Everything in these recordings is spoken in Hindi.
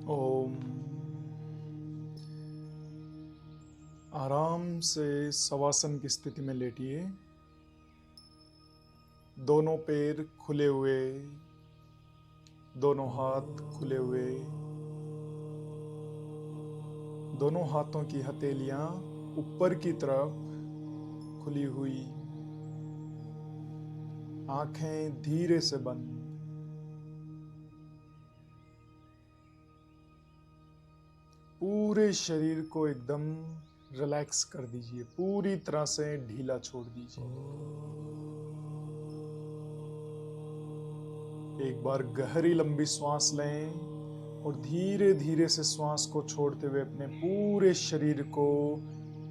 ओम। आराम से शवासन की स्थिति में लेटिए। दोनों पैर खुले हुए, दोनों हाथ खुले हुए, दोनों हाथों की हथेलियां ऊपर की तरफ खुली हुई, आंखें धीरे से बंद। पूरे शरीर को एकदम रिलैक्स कर दीजिए, पूरी तरह से ढीला छोड़ दीजिए। एक बार गहरी लंबी सांस लें और धीरे धीरे से श्वास को छोड़ते हुए अपने पूरे शरीर को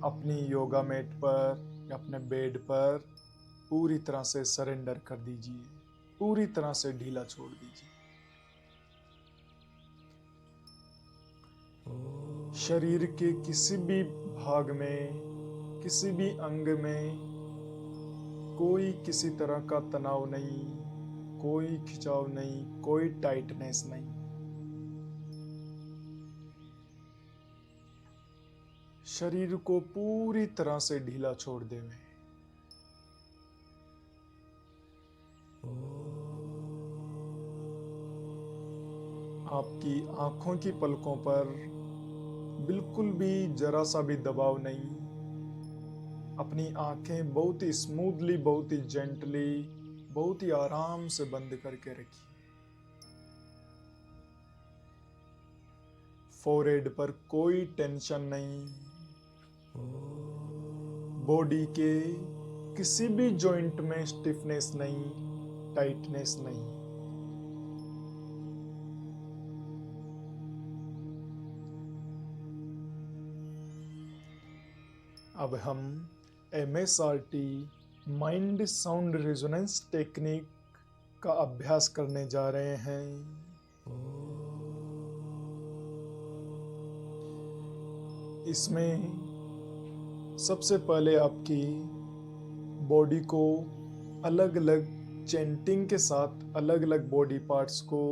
अपनी योगा मैट पर या अपने बेड पर पूरी तरह से सरेंडर कर दीजिए, पूरी तरह से ढीला छोड़ दीजिए। शरीर के किसी भी भाग में, किसी भी अंग में कोई किसी तरह का तनाव नहीं, कोई खिंचाव नहीं, कोई टाइटनेस नहीं। शरीर को पूरी तरह से ढीला छोड़ देवे। आपकी आंखों की पलकों पर बिल्कुल भी जरा सा भी दबाव नहीं। अपनी आंखें बहुत ही स्मूथली, बहुत ही जेंटली, बहुत ही आराम से बंद करके रखिए। फोरहेड पर कोई टेंशन नहीं। बॉडी के किसी भी जॉइंट में स्टिफनेस नहीं, टाइटनेस नहीं। अब हम MSRT mind sound resonance technique का अभ्यास करने जा रहे हैं। इसमें सबसे पहले आपकी बॉडी को अलग अलग चैंटिंग के साथ अलग अलग बॉडी पार्ट्स को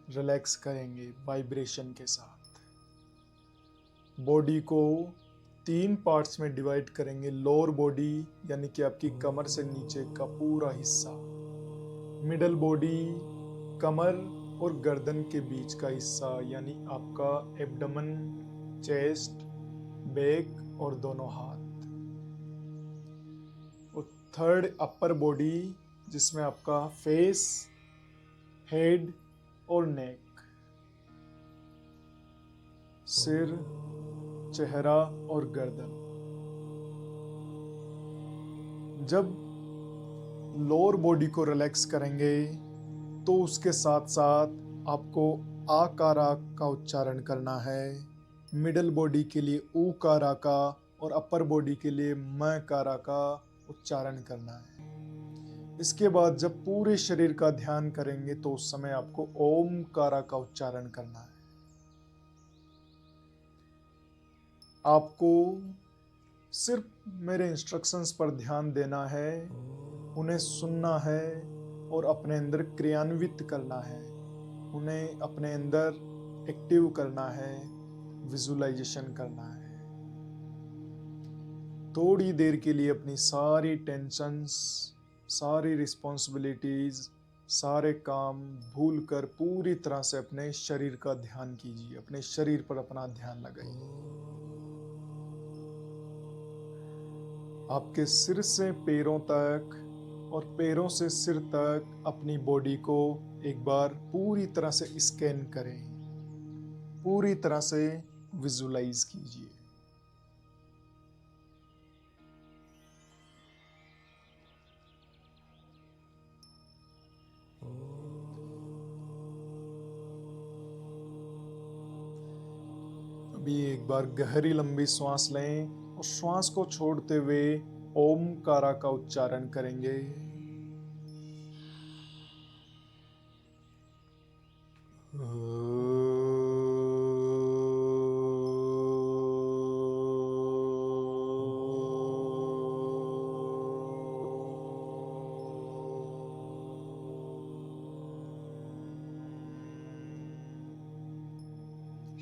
रिलैक्स करेंगे वाइब्रेशन के साथ। बॉडी को 3 पार्ट्स में डिवाइड करेंगे। लोअर बॉडी यानी कि आपकी कमर से नीचे का पूरा हिस्सा, मिडल बॉडी कमर और गर्दन के बीच का हिस्सा यानी आपका एब्डोमेन, चेस्ट, बैक और दोनों हाथ, और थर्ड अपर बॉडी जिसमें आपका फेस, हेड और नेक, सिर, चेहरा और गर्दन। जब लोअर बॉडी को रिलैक्स करेंगे तो उसके साथ साथ आपको आकारा का उच्चारण करना है। मिडल बॉडी के लिए ऊकारा का और अपर बॉडी के लिए मकारा का उच्चारण करना है। इसके बाद जब पूरे शरीर का ध्यान करेंगे तो उस समय आपको ओमकारा का उच्चारण करना है। आपको सिर्फ मेरे इंस्ट्रक्शंस पर ध्यान देना है, उन्हें सुनना है और अपने अंदर क्रियान्वित करना है, उन्हें अपने अंदर एक्टिव करना है, विजुअलाइजेशन करना है। थोड़ी देर के लिए अपनी सारी टेंशन्स, सारी रिस्पॉन्सिबिलिटीज, सारे काम भूलकर पूरी तरह से अपने शरीर का ध्यान कीजिए, अपने शरीर पर अपना ध्यान लगाइए। आपके सिर से पैरों तक और पैरों से सिर तक अपनी बॉडी को एक बार पूरी तरह से स्कैन करें, पूरी तरह से विजुलाइज कीजिए। अभी एक बार गहरी लंबी सांस लें और श्वास को छोड़ते हुए ओमकारा का उच्चारण करेंगे।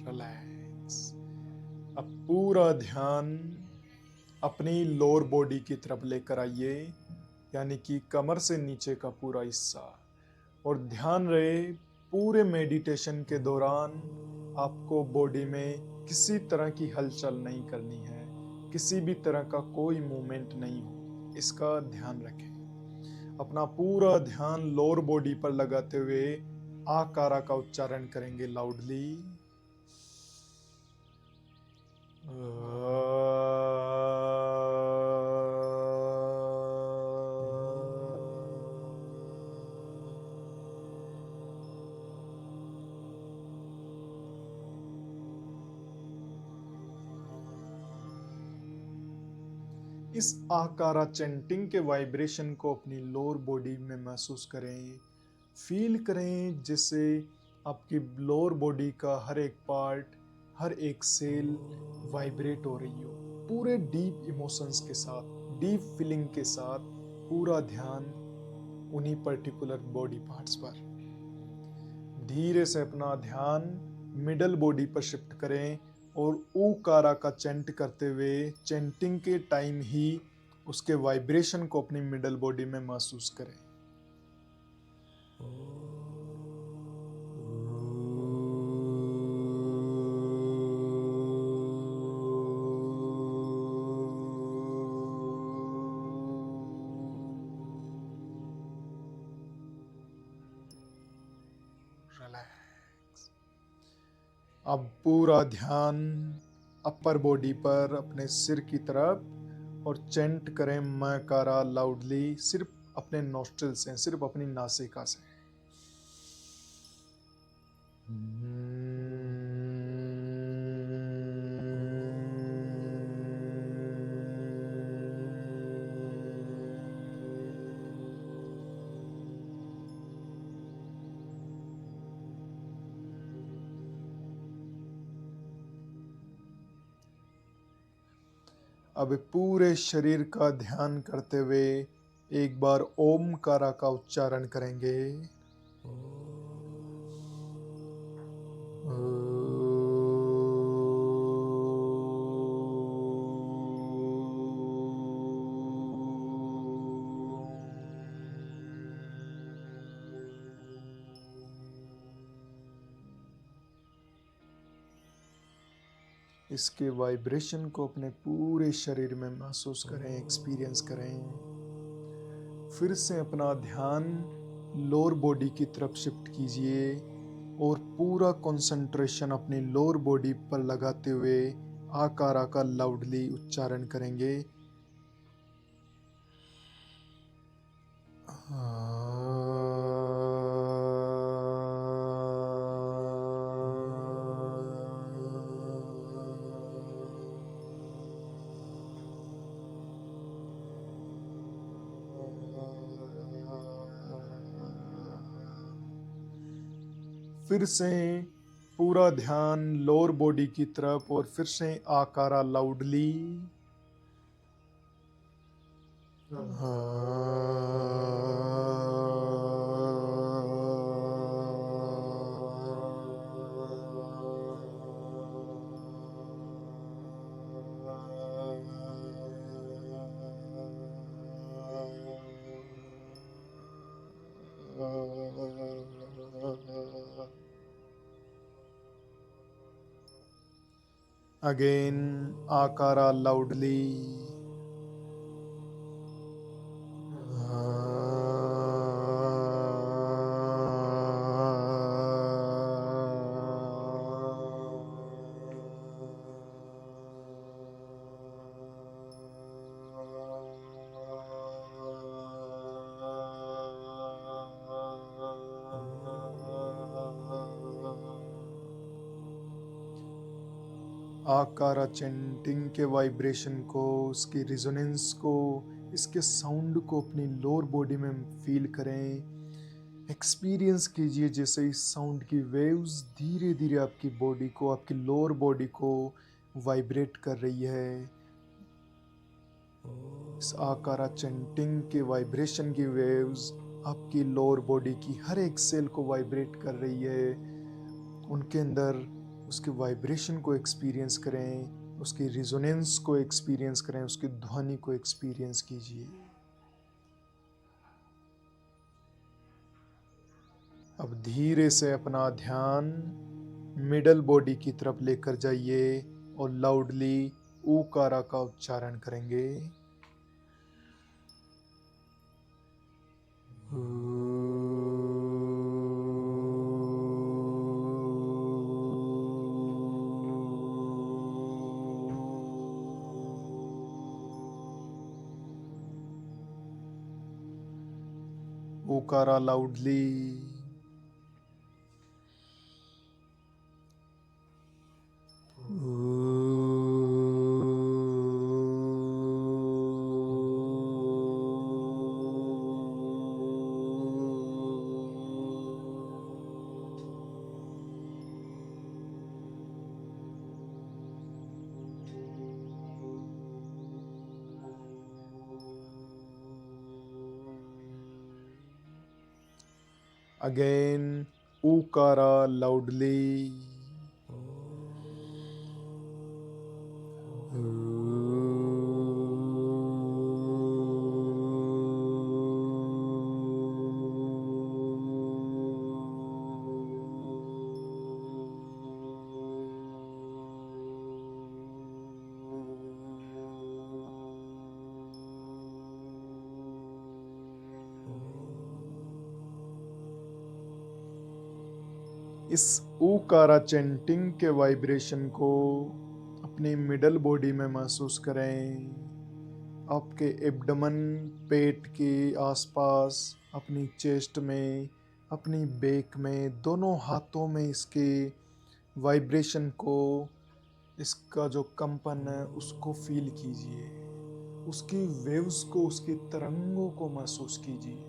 रिलैक्स। अब पूरा ध्यान अपनी लोअर बॉडी की तरफ लेकर आइए, यानी कि कमर से नीचे का पूरा हिस्सा। और ध्यान रहे पूरे मेडिटेशन के दौरान आपको बॉडी में किसी तरह की हलचल नहीं करनी है, किसी भी तरह का कोई मूवमेंट नहीं हो, इसका ध्यान रखें। अपना पूरा ध्यान लोअर बॉडी पर लगाते हुए आकारा का उच्चारण करेंगे लाउडली। इस आकारा चैंटिंग के वाइब्रेशन को अपनी लोअर बॉडी में महसूस करें, फील करें जैसे आपकी लोअर बॉडी का हर एक पार्ट, हर एक सेल वाइब्रेट हो रही हो, पूरे डीप इमोशंस के साथ, डीप फीलिंग के साथ। पूरा ध्यान उन्हीं पर्टिकुलर बॉडी पार्ट्स पर। धीरे से अपना ध्यान मिडल बॉडी पर शिफ्ट करें और ऊकारा का चैंट करते हुए चैंटिंग के टाइम ही उसके वाइब्रेशन को अपनी मिडल बॉडी में महसूस करें। रिलैक्स। अब पूरा ध्यान अपर बॉडी पर, अपने सिर की तरफ, और चैंट करें मकारा लाउडली, सिर्फ अपने नोस्ट्रिल से, सिर्फ अपनी नासिका से। अब पूरे शरीर का ध्यान करते हुए एक बार ओमकारा का उच्चारण करेंगे। इसके वाइब्रेशन को अपने पूरे शरीर में महसूस करें, एक्सपीरियंस करें। फिर से अपना ध्यान लोअर बॉडी की तरफ शिफ्ट कीजिए और पूरा कंसंट्रेशन अपनी लोअर बॉडी पर लगाते हुए आकारा का लाउडली उच्चारण करेंगे। फिर से पूरा ध्यान लोअर बॉडी की तरफ और फिर से आकारा लाउडली। Again, Akara loudly. आकारा चैंटिंग के वाइब्रेशन को, उसकी रिजोनेंस को, इसके साउंड को अपनी लोअर बॉडी में फील करें, एक्सपीरियंस कीजिए जैसे इस साउंड की वेव्स धीरे धीरे आपकी बॉडी को, आपकी लोअर बॉडी को वाइब्रेट कर रही है। इस आकारा चैंटिंग के वाइब्रेशन की वेव्स आपकी लोअर बॉडी की हर एक सेल को वाइब्रेट कर रही है। उनके अंदर उसके वाइब्रेशन को एक्सपीरियंस करें, उसकी रिजोनेंस को एक्सपीरियंस करें, उसकी ध्वनि को एक्सपीरियंस कीजिए। अब धीरे से अपना ध्यान मिडल बॉडी की तरफ लेकर जाइए और लाउडली ऊकारा का उच्चारण करेंगे। ऊकारा लाउडली। Again, Ukara loudly. इस ऊकारा चैंटिंग के वाइब्रेशन को अपनी मिडल बॉडी में महसूस करें। आपके एब्डोमेन, पेट के आसपास, अपनी चेस्ट में, अपनी बैक में, दोनों हाथों में इसके वाइब्रेशन को, इसका जो कंपन है उसको फील कीजिए। उसकी वेव्स को, उसकी तरंगों को महसूस कीजिए।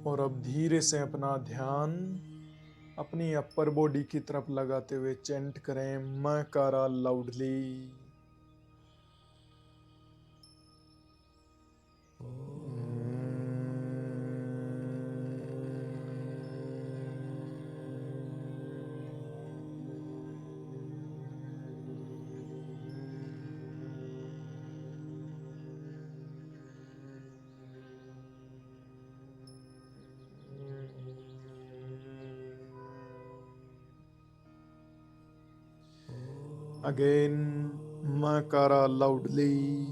और अब धीरे से अपना ध्यान अपनी अपर बॉडी की तरफ लगाते हुए चैंट करें मकारा loudly. Again, Makara loudly.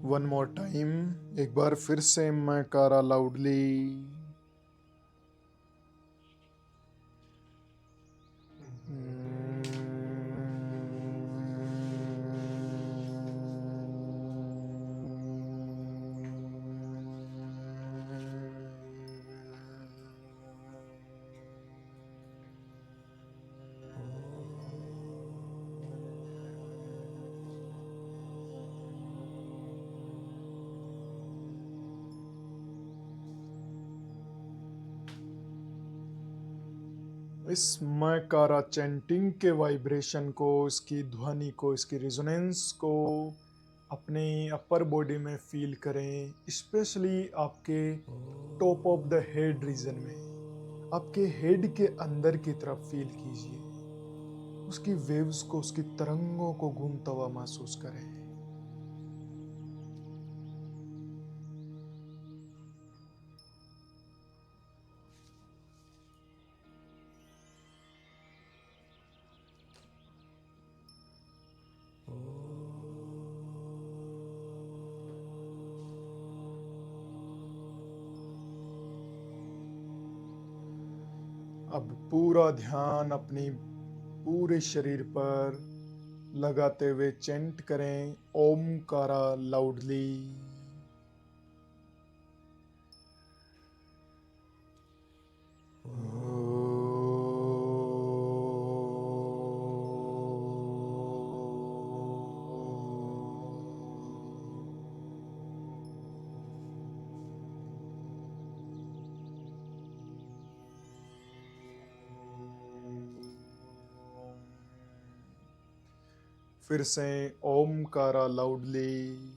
One more time, एक बार फिर से मकारा लाउडली। इस मकारा चैंटिंग के वाइब्रेशन को, इसकी ध्वनि को, इसकी रिजोनेंस को अपने अपर बॉडी में फील करें। स्पेशली आपके top of the head region में, आपके हेड के अंदर की तरफ फील कीजिए। उसकी वेव्स को, उसकी तरंगों को घूमता हुआ महसूस करें। अब पूरा ध्यान अपनी पूरे शरीर पर लगाते हुए चैंट करें ओमकारा लाउडली। फिर से ओमकारा लाउडली।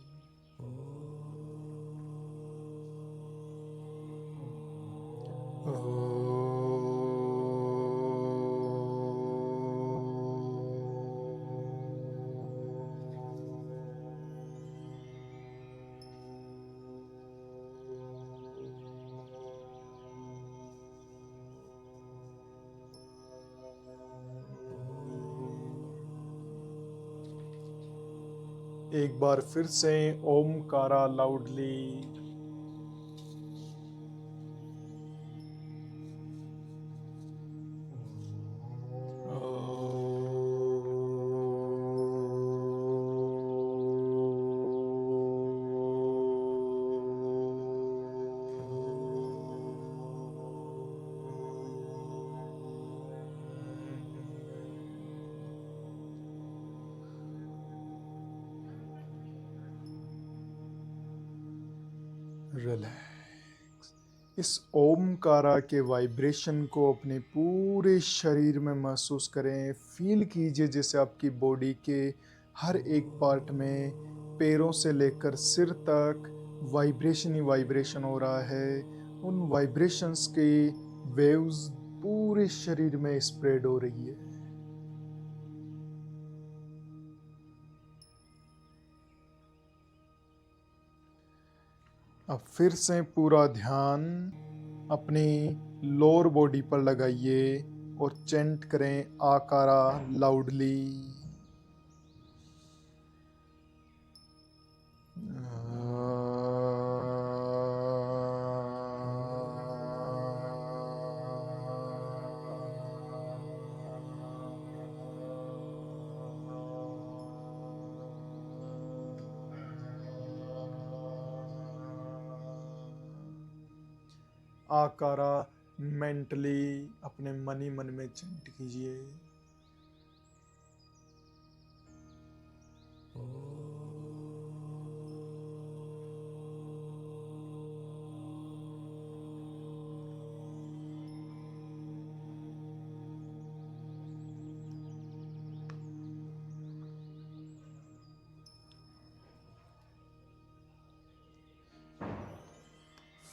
एक बार फिर से ओमकारा लाउडली। रिलैक्स। इस ओमकारा के वाइब्रेशन को अपने पूरे शरीर में महसूस करें। फील कीजिए जैसे आपकी बॉडी के हर एक पार्ट में, पैरों से लेकर सिर तक वाइब्रेशन ही वाइब्रेशन हो रहा है। उन वाइब्रेशंस की वेव्स पूरे शरीर में स्प्रेड हो रही है। अब फिर से पूरा ध्यान अपनी लोअर बॉडी पर लगाइए और चेंट करें आकारा लाउडली। आकारा मेंटली अपने मन ही मन में चेंट कीजिए।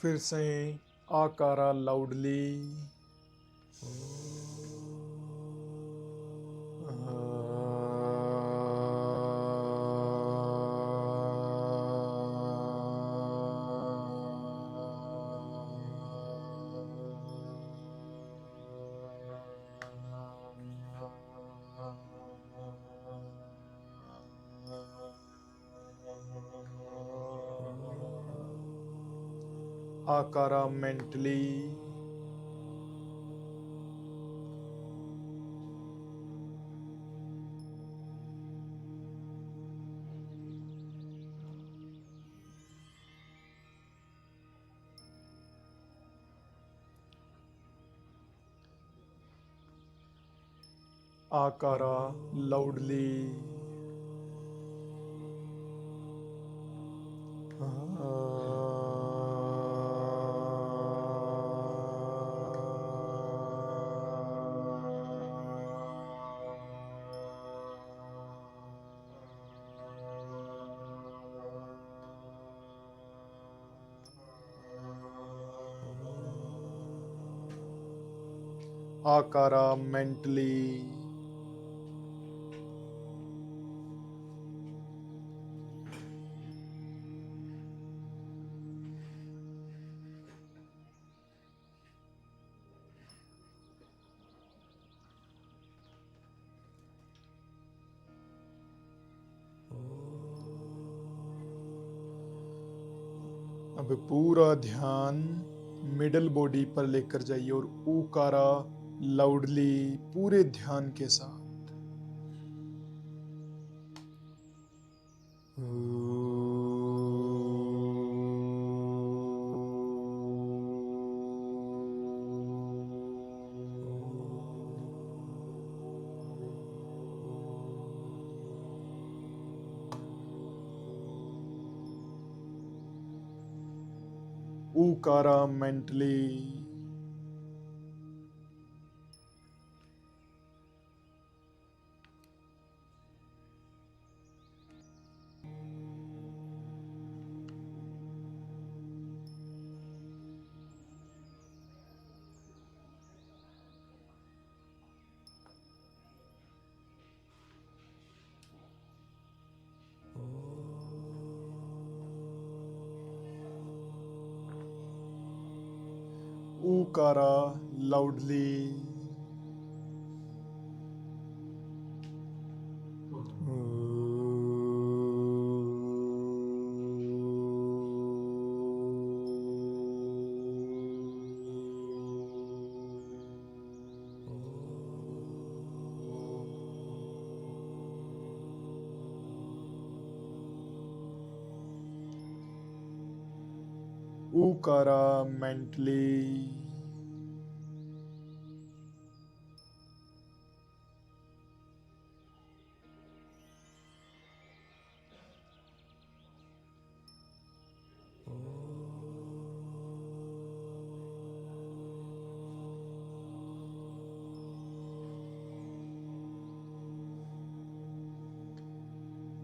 फिर से आकारा लाउडली। आकारा मेंटली। आकारा लाउडली। आकारा मेंटली। अब पूरा ध्यान मिडल बॉडी पर लेकर जाइए और ऊकारा लाउडली पूरे ध्यान के साथ। ऊकारा mentally. Ukara loudly. Ukara mentally.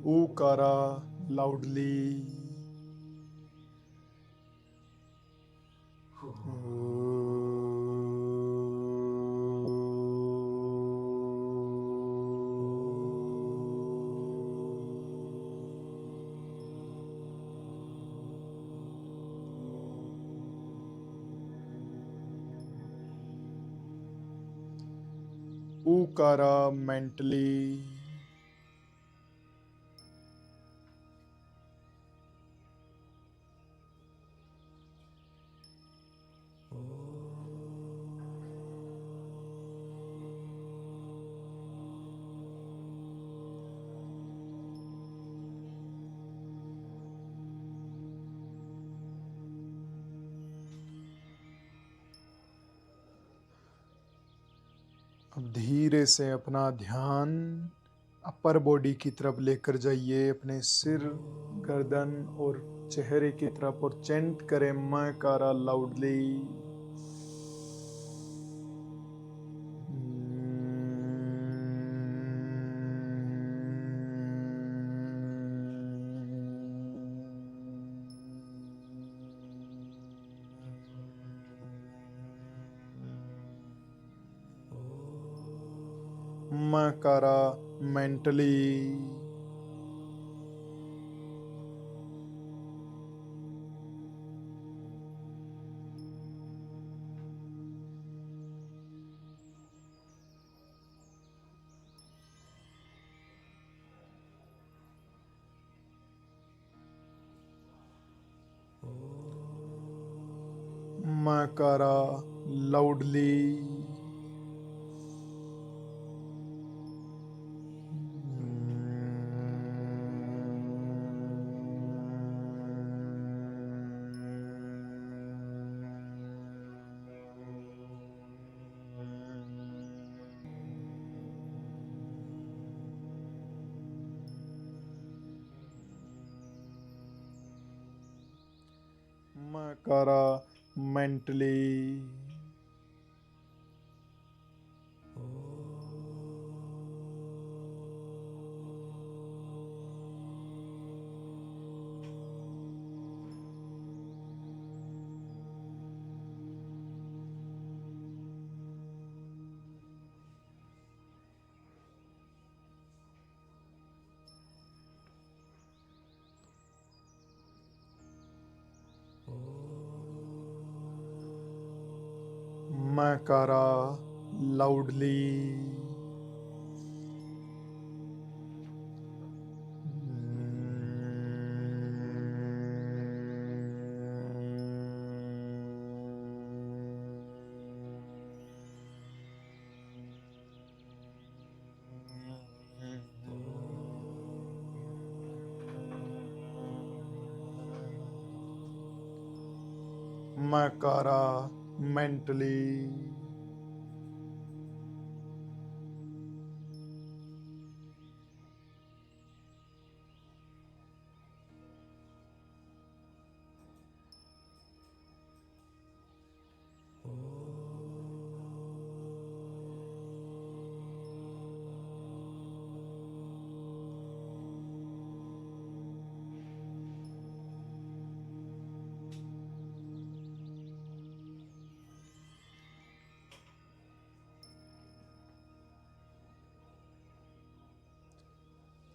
Ukara loudly. Ukara mentally. अब धीरे से अपना ध्यान अपर बॉडी की तरफ लेकर जाइए, अपने सिर, गर्दन और चेहरे की तरफ, और चेंट करें मकारा loudly. मकारा mentally. Makara loudly. Makara mentally. Makara loudly. Makara mentally.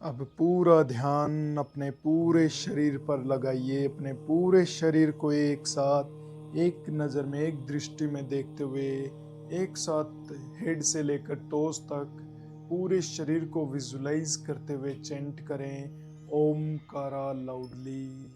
अब पूरा ध्यान अपने पूरे शरीर पर लगाइए, अपने पूरे शरीर को एक साथ एक नज़र में, एक दृष्टि में देखते हुए एक साथ हेड से लेकर टोस तक पूरे शरीर को विजुलाइज करते हुए चेंट करें Omkara loudly.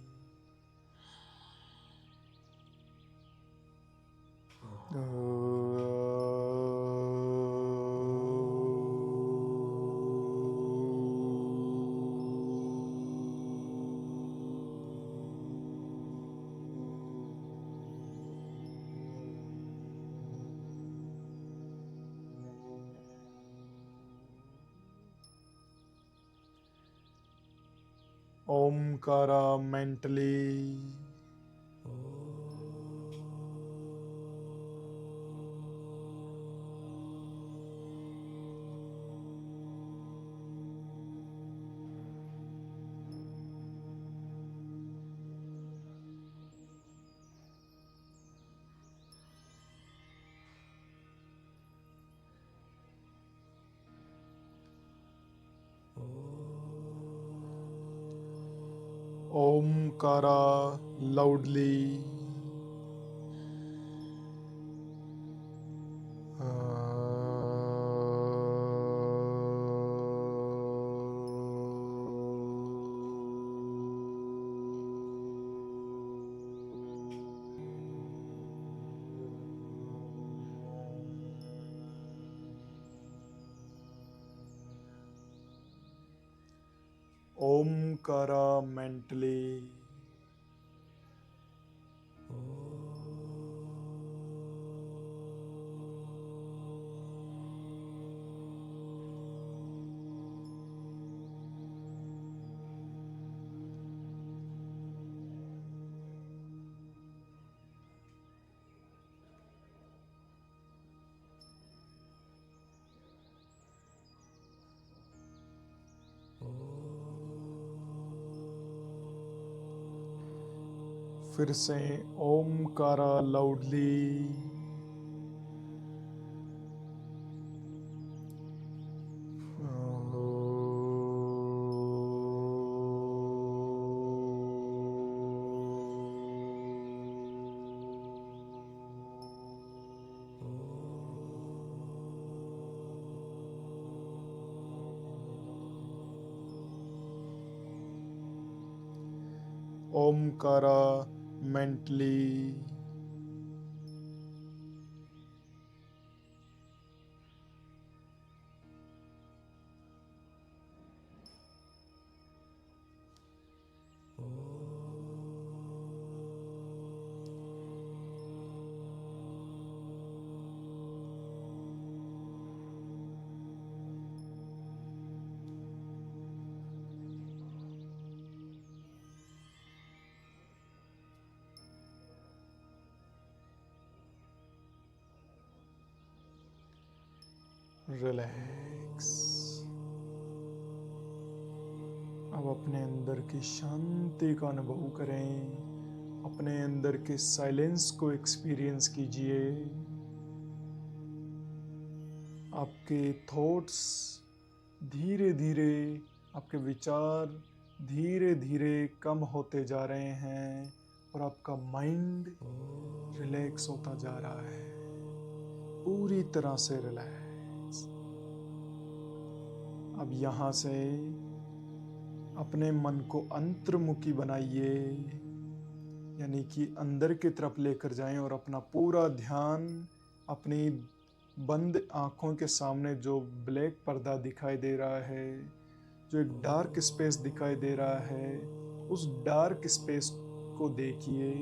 Omkara mentally. Omkara loudly. Omkara mentally. फिर से Omkara loudly. Omkara mentally. Relax. अब अपने अंदर की शांति का अनुभव करें, अपने अंदर के साइलेंस को एक्सपीरियंस कीजिए। आपके थॉट्स धीरे धीरे, आपके विचार धीरे धीरे कम होते जा रहे हैं और आपका माइंड रिलैक्स होता जा रहा है, पूरी तरह से रिलैक्स। अब यहाँ से अपने मन को अंतर्मुखी बनाइए, यानी कि अंदर की तरफ लेकर जाएं और अपना पूरा ध्यान अपनी बंद आँखों के सामने जो ब्लैक पर्दा दिखाई दे रहा है, जो एक डार्क स्पेस दिखाई दे रहा है, उस डार्क स्पेस को देखिए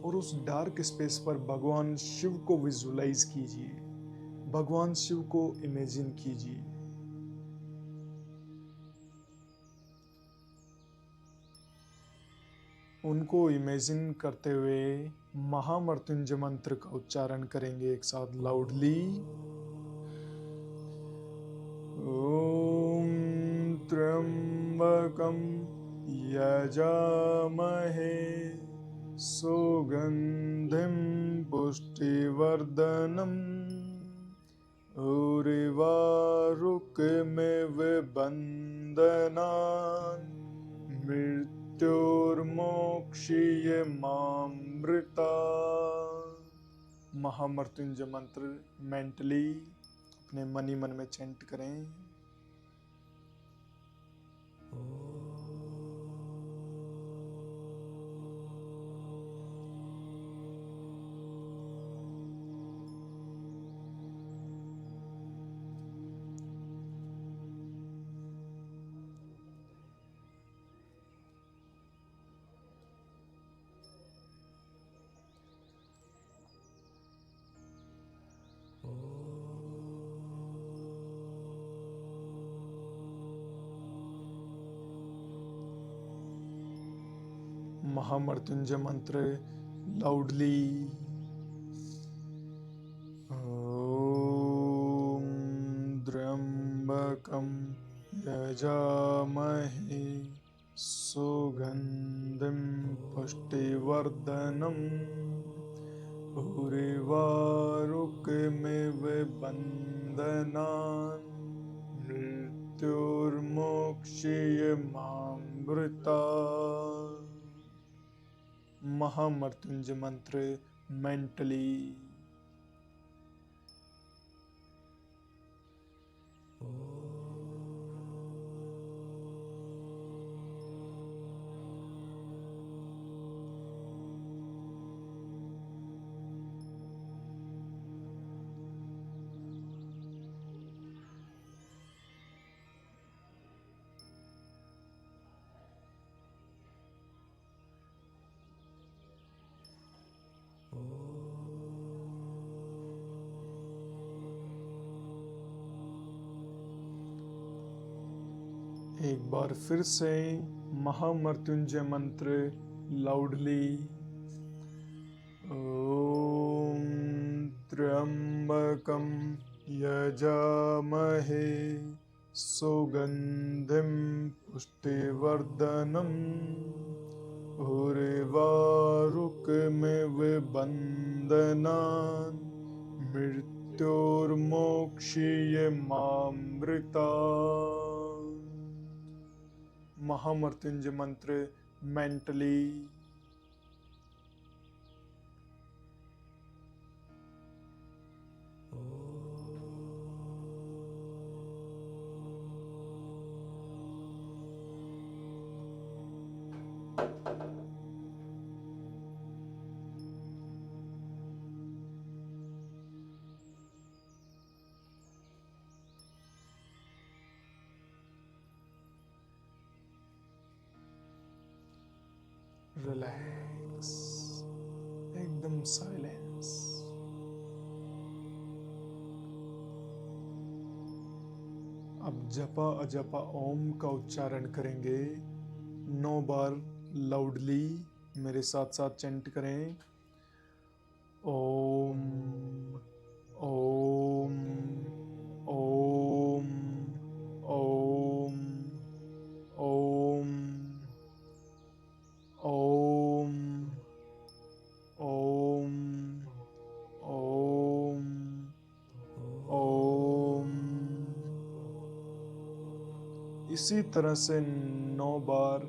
और उस डार्क स्पेस पर भगवान शिव को विजुलाइज कीजिए, भगवान शिव को इमेजिन कीजिए। उनको इमेजिन करते हुए महामृत्युंजय मंत्र का उच्चारण करेंगे एक साथ लाउडली। ओम त्र्यंबकम यजामहे सुगंधिं पुष्टिवर्धनम् उर्वारुकमिव बन्धनान् मृत्युर्मोक्षीयमामृतात्। महामृत्युंजय मंत्र मेंटली अपने मन ही मन में चैंट करें। महामृत्युंजय मंत्र लाउडली। ओम त्र्यंबकं यजामहे सुगंधिं पुष्टिवर्धनम् उर्वारुकमिव बन्धनान् मृत्युर्मोक्षयमामृतात्। महामृत्युंजय मंत्र मेंटली। एक बार फिर से महामृत्युंजय मंत्र लाउडली। ओम त्र्यंबकं यजामहे सुगंधिं पुष्टिवर्धनम् उर्वारुकमिव बन्धनान् मृत्युर्मोक्षयमामृतात्। महामृत्युंजय मंत्र मेंटली। रिलैक्स, एकदम साइलेंस। अब जपा अजपा ओम का उच्चारण करेंगे 9 बार लाउडली। मेरे साथ साथ चैंट करें। ओम ओम ओम ओम ओम ओम ओम ओम ओम। इसी तरह से 9 बार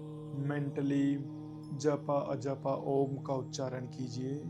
मेंटली जपा अजपा ओम का उच्चारण कीजिए।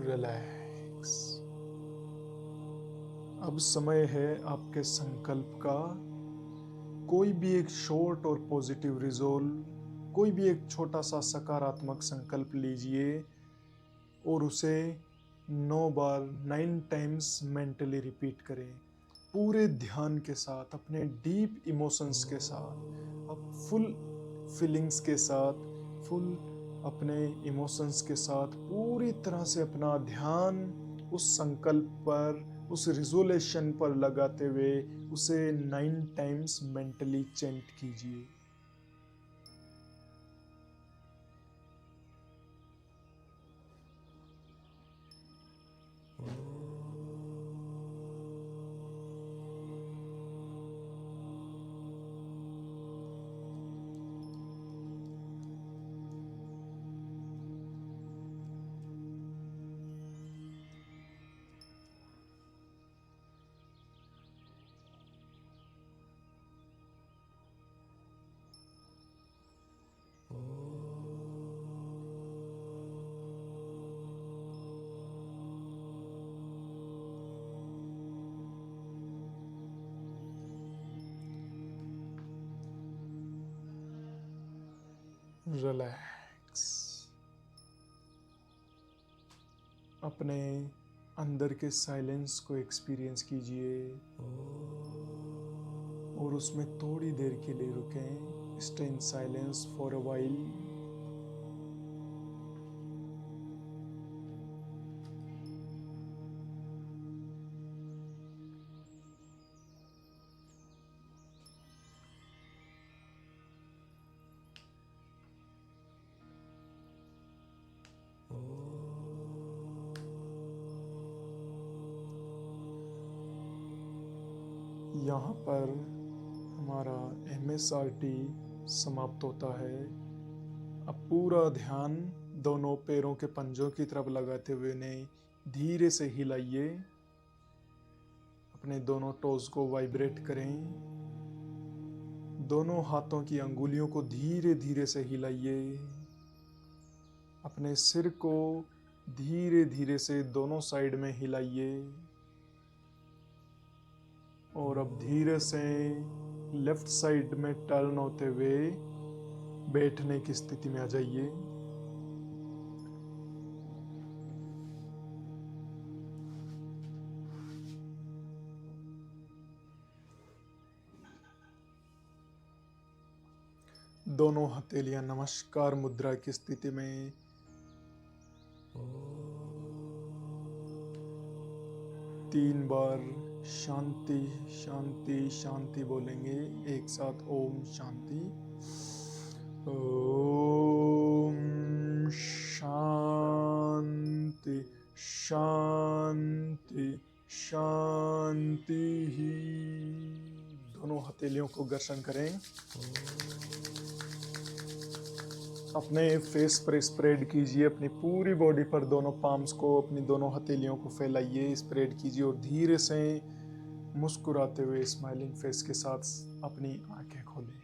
रिलैक्स। अब समय है आपके संकल्प का। कोई भी एक शॉर्ट और पॉजिटिव रिजोल्व, कोई भी एक छोटा सा सकारात्मक संकल्प लीजिए और उसे 9 बार 9 टाइम्स मेंटली रिपीट करें। पूरे ध्यान के साथ, अपने डीप इमोशंस के साथ, अब फुल फीलिंग्स के साथ, फुल अपने इमोशंस के साथ पूरी तरह से अपना ध्यान उस संकल्प पर उस रिजोल्यूशन पर लगाते हुए उसे 9 टाइम्स मेंटली चेंट कीजिए। रिलैक्स। अपने अंदर के साइलेंस को एक्सपीरियंस कीजिए और उसमें थोड़ी देर के लिए रुकें। Stay in silence for a while. यहाँ पर हमारा MSRT समाप्त होता है। अब पूरा ध्यान दोनों पैरों के पंजों की तरफ लगाते हुए इन्हें धीरे से हिलाइए। अपने दोनों टोज को वाइब्रेट करें। दोनों हाथों की अंगुलियों को धीरे धीरे से हिलाइए। अपने सिर को धीरे धीरे से दोनों साइड में हिलाइए और अब धीरे से लेफ्ट साइड में टर्न होते हुए बैठने की स्थिति में आ जाइए। दोनों हथेलियां नमस्कार मुद्रा की स्थिति में। तीन बार शांति शांति शांति बोलेंगे एक साथ। ओम शांति। ओम शांति शांति शांति ही। दोनों हथेलियों को घर्षण करें। अपने फेस पर स्प्रेड कीजिए। अपनी पूरी बॉडी पर दोनों पाम्स को, अपनी दोनों हथेलियों को फैलाइए, स्प्रेड कीजिए और धीरे से मुस्कुराते हुए स्माइलिंग फेस के साथ अपनी आंखें खोलें।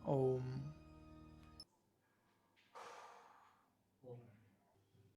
ओम